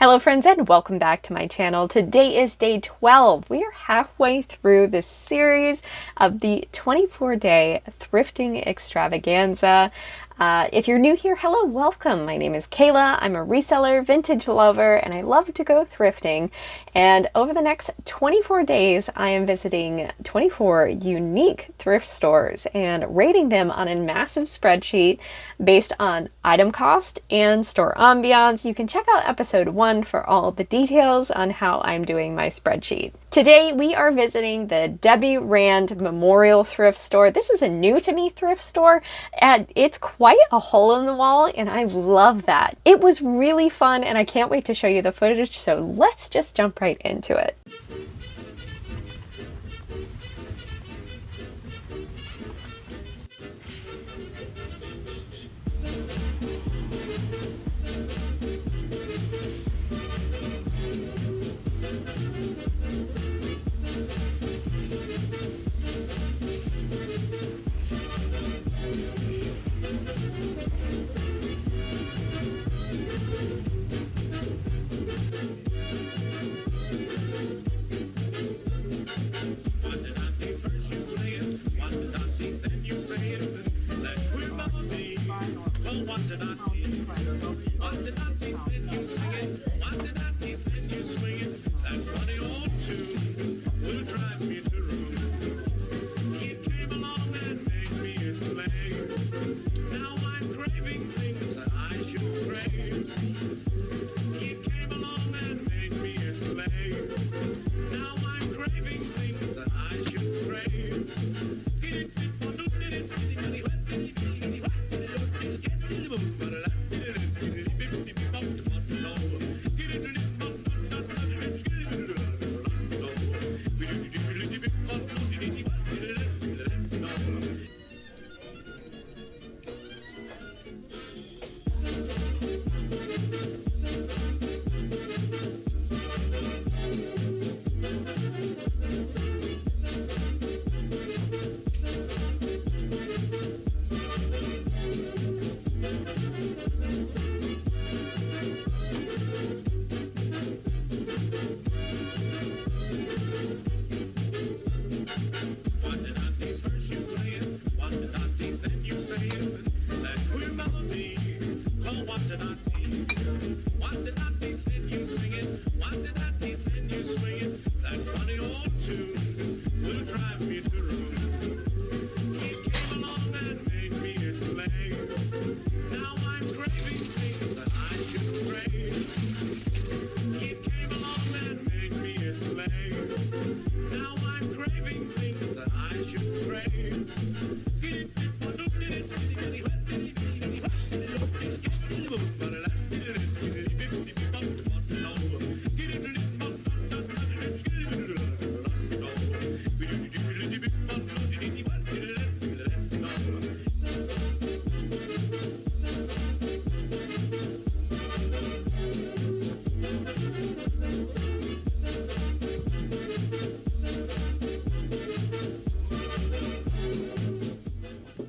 Hello friends and welcome back to my channel. Today is day 12. We are halfway through this series of the 24-day thrifting extravaganza. If you're new here, hello, welcome. My name is Kayla. I'm a reseller, vintage lover, and I love to go thrifting. And over the next 24 days, I am visiting 24 unique thrift stores and rating them on a massive spreadsheet based on item cost and store ambiance. You can check out episode 1 for all the details on how I'm doing my spreadsheet. Today we are visiting the Debbie Rand Memorial Thrift Store. This is a new to me thrift store and it's quite a hole in the wall and I love that. It was really fun and I can't wait to show you the footage, so let's just jump right into it.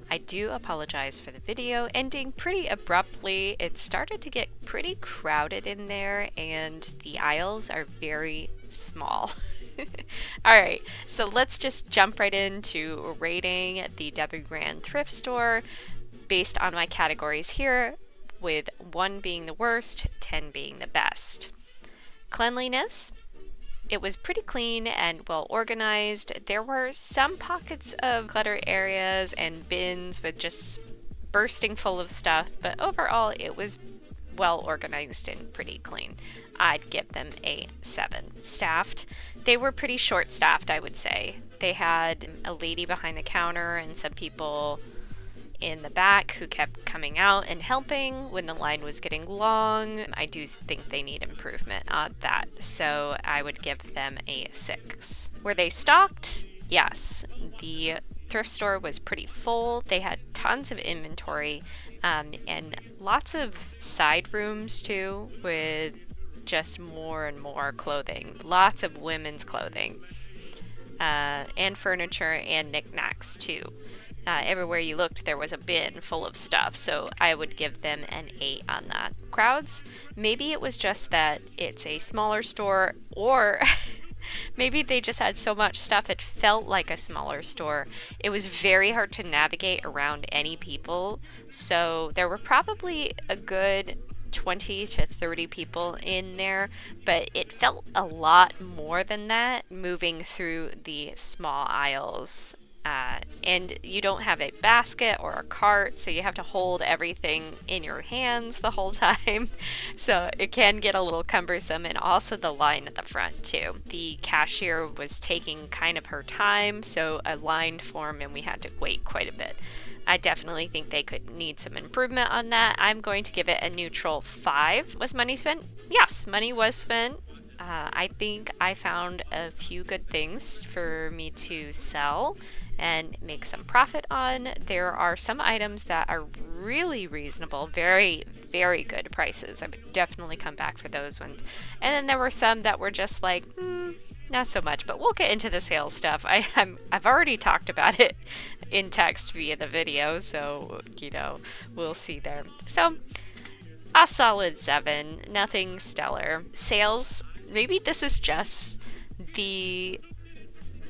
I do apologize for the video ending pretty abruptly. It started to get pretty crowded in there and the aisles are very small. Alright, so let's just jump right into rating the Debbie Rand Thrift Store based on my categories here, with 1 being the worst, 10 being the best. Cleanliness. It was pretty clean and well organized. There were some pockets of cluttered areas and bins with just bursting full of stuff, but overall it was well organized and pretty clean. I'd give them a 7. Staffed. They were pretty short staffed, I would say. They had a lady behind the counter and some people in the back who kept coming out and helping when the line was getting long. I do think they need improvement on that, so I would give them a 6. Were they stocked? Yes. The thrift store was pretty full. They had tons of inventory and lots of side rooms too, with just more and more clothing. Lots of women's clothing and furniture and knickknacks too. everywhere you looked, there was a bin full of stuff. So I would give them an 8 on that. Crowds, maybe it was just that it's a smaller store, or maybe they just had so much stuff it felt like a smaller store. It was very hard to navigate around any people. So there were probably a good 20 to 30 people in there, but it felt a lot more than that moving through the small aisles. And you don't have a basket or a cart, so you have to hold everything in your hands the whole time. So it can get a little cumbersome, and also the line at the front too. The cashier was taking kind of her time, so a line formed and we had to wait quite a bit. I definitely think they could need some improvement on that. I'm going to give it a neutral 5. Was money spent? Yes, money was spent. I think I found a few good things for me to sell and make some profit on. There are some items that are really reasonable, very, very good prices. I would definitely come back for those ones. And then there were some that were just like, not so much, but we'll get into the sales stuff. I've already talked about it in text via the video, so, we'll see there. So, a solid 7, nothing stellar. Sales, maybe this is just the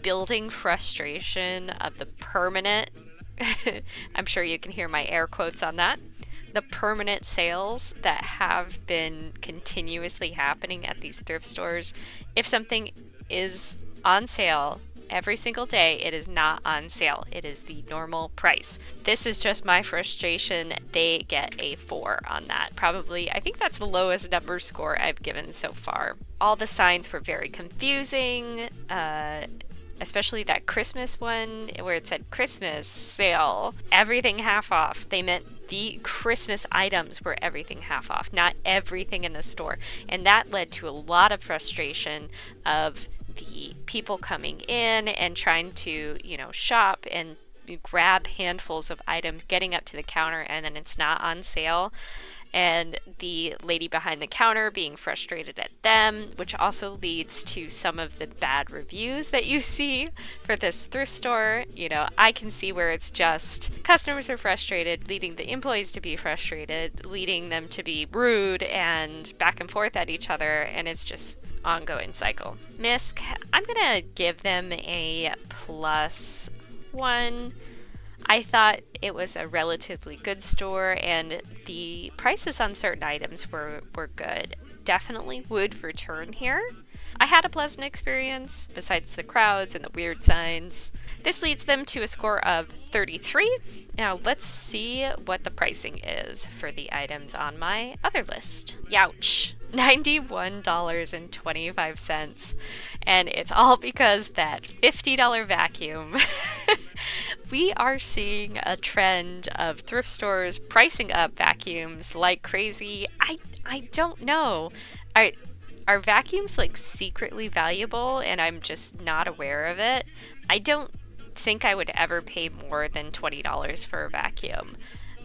building frustration of the permanent, I'm sure you can hear my air quotes on that, the permanent sales that have been continuously happening at these thrift stores. If something is on sale every single day, it is not on sale. It is the normal price. This is just my frustration. They get a 4 on that. Probably, I think that's the lowest number score I've given so far. All the signs were very confusing, especially that Christmas one where it said Christmas sale, everything half off. They meant the Christmas items were everything half off, not everything in the store. And that led to a lot of frustration of the people coming in and trying to, shop and grab handfuls of items, getting up to the counter, and then it's not on sale. And the lady behind the counter being frustrated at them, which also leads to some of the bad reviews that you see for this thrift store. I can see where it's just customers are frustrated, leading the employees to be frustrated, leading them to be rude and back and forth at each other, and it's just ongoing cycle. Misk, I'm gonna give them a +1. I thought it was a relatively good store, and the prices on certain items were good. Definitely would return here. I had a pleasant experience, besides the crowds and the weird signs. This leads them to a score of 33. Now let's see what the pricing is for the items on my other list. Youch. $91.25. And it's all because that $50 vacuum. We are seeing a trend of thrift stores pricing up vacuums like crazy. I don't know. Are vacuums like secretly valuable and I'm just not aware of it? I don't think I would ever pay more than $20 for a vacuum,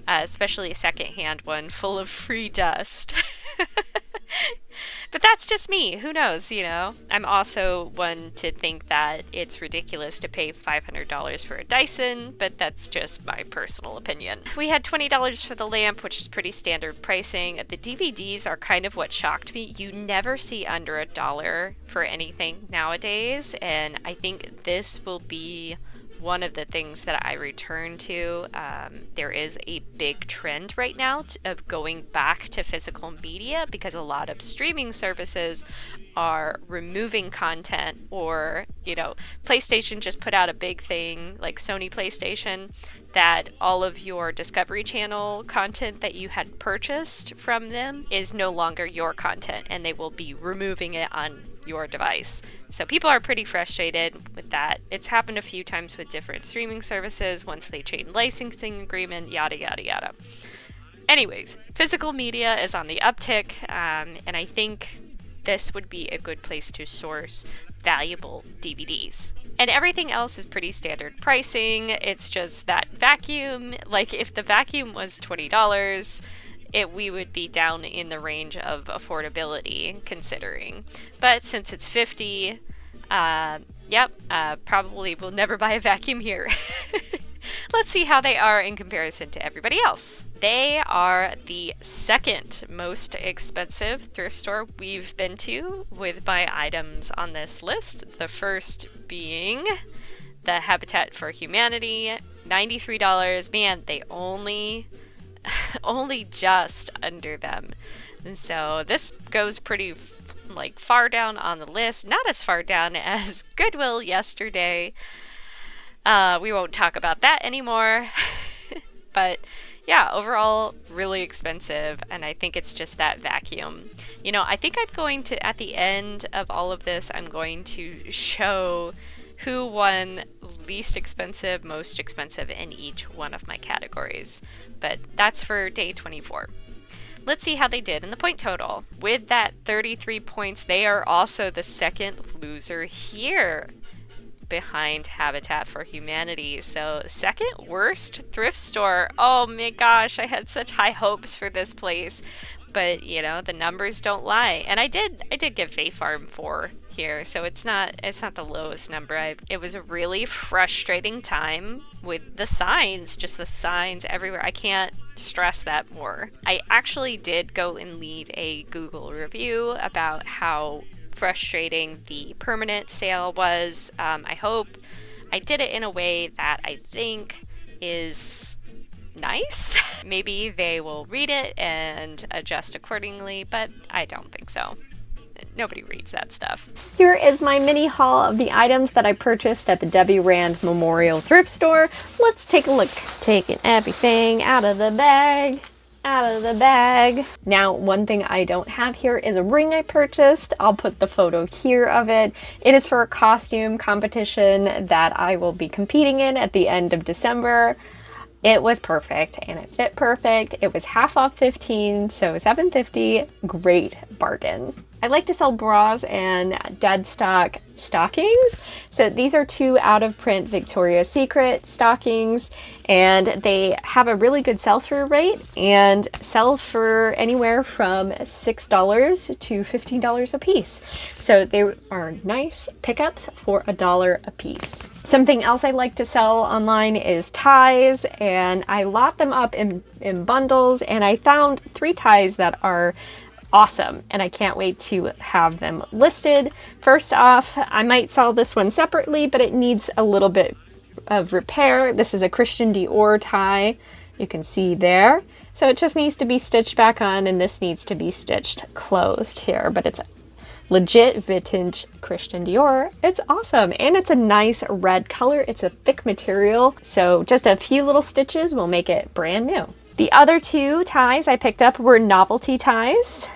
especially a secondhand one full of free dust. But that's just me. Who knows, I'm also one to think that it's ridiculous to pay $500 for a Dyson, but that's just my personal opinion. We had $20 for the lamp, which is pretty standard pricing. The DVDs are kind of what shocked me. You never see under $1 for anything nowadays, and I think this will be one of the things that I return to. There is a big trend right now of going back to physical media because a lot of streaming services are removing content, or PlayStation just put out a big thing like Sony PlayStation that all of your Discovery Channel content that you had purchased from them is no longer your content, and they will be removing it on your device. So people are pretty frustrated with that. It's happened a few times with different streaming services once they change licensing agreement, yada yada yada. Anyways, physical media is on the uptick, and I think this would be a good place to source valuable DVDs. And everything else is pretty standard pricing. It's just that vacuum, like if the vacuum was $20, we would be down in the range of affordability considering. But since it's 50, probably will never buy a vacuum here. Let's see how they are in comparison to everybody else. They are the second most expensive thrift store we've been to with my items on this list. The first being the Habitat for Humanity, $93. Man, they only just under them. And so this goes pretty far down on the list, not as far down as Goodwill yesterday. We won't talk about that anymore. But yeah, overall really expensive, and I think it's just that vacuum. You know, I think I'm going to, at the end of all of this, I'm going to show who won least expensive, most expensive in each one of my categories. But that's for day 24. Let's see how they did in the point total. With that 33 points, they are also the second loser here, behind Habitat for Humanity. So second worst thrift store. Oh my gosh, I had such high hopes for this place, but you know, the numbers don't lie. And I did give Fae Farm 4 here, so it's not the lowest number. It was a really frustrating time with the signs, just the signs everywhere. I can't stress that more. I actually did go and leave a Google review about how frustrating the permanent sale was. I hope I did it in a way that I think is nice. Maybe they will read it and adjust accordingly, but I don't think so. Nobody reads that stuff. Here is my mini haul of the items that I purchased at the Debbie Rand Memorial Thrift Store. Let's take a look. Taking everything out of the bag. Now, one thing I don't have here is a ring I purchased. I'll put the photo here of it. It is for a costume competition that I will be competing in at the end of December. It was perfect and it fit perfect. It was half off 15, so $7.50. Great bargain. I like to sell bras and dead stock stockings. So these are 2 out of print Victoria's Secret stockings, and they have a really good sell-through rate and sell for anywhere from $6 to $15 a piece. So they are nice pickups for $1 a piece. Something else I like to sell online is ties, and I lot them up in bundles, and I found 3 ties that are awesome, and I can't wait to have them listed. First off, I might sell this one separately, but it needs a little bit of repair. This is a Christian Dior tie. You can see there. So it just needs to be stitched back on, and this needs to be stitched closed here, but it's legit vintage Christian Dior. It's awesome, and it's a nice red color. It's a thick material, so just a few little stitches will make it brand new. The other 2 ties I picked up were novelty ties.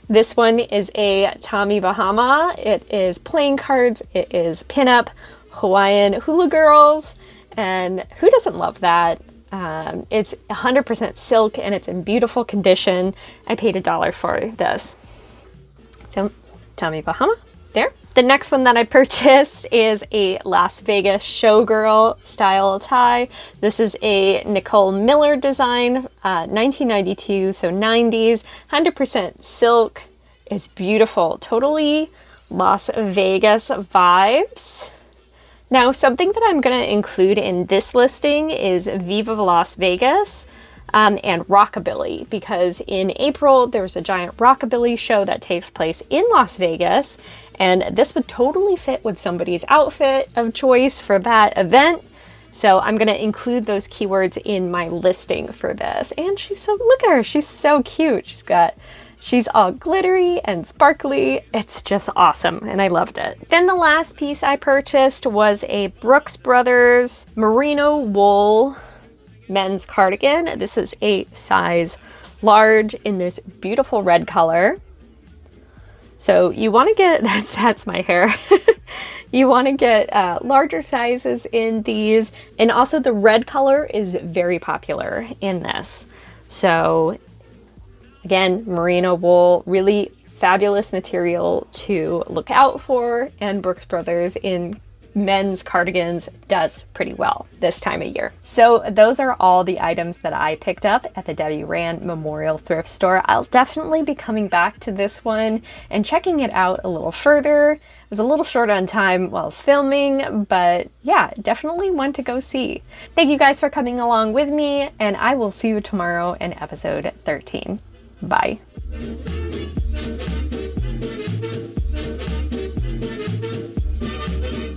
This one is a Tommy Bahama. It is playing cards. It is pinup, Hawaiian hula girls, and who doesn't love that? It's 100% silk and it's in beautiful condition. I paid $1 for this. So Tommy Bahama there. The next one that I purchased is a Las Vegas showgirl style tie. This is a Nicole Miller design, 1992, so 90s, 100% silk. It's beautiful, totally Las Vegas vibes. Now, something that I'm going to include in this listing is Viva Las Vegas. And rockabilly, because in April there's a giant rockabilly show that takes place in Las Vegas, and this would totally fit with somebody's outfit of choice for that event. So I'm going to include those keywords in my listing for this. And look at her, she's so cute. She's all glittery and sparkly. It's just awesome, and I loved it. Then the last piece I purchased was a Brooks Brothers merino wool men's cardigan. This is a size large in this beautiful red color. So you want to get, that's my hair. You want to get larger sizes in these. And also the red color is very popular in this. So again, merino wool, really fabulous material to look out for, and Brooks Brothers in men's cardigans does pretty well this time of year. So those are all the items that I picked up at the Debbie Rand Memorial Thrift Store. I'll definitely be coming back to this one and checking it out a little further. It was a little short on time while filming, but yeah, definitely one to go see. Thank you guys for coming along with me, and I will see you tomorrow in episode 13. Bye.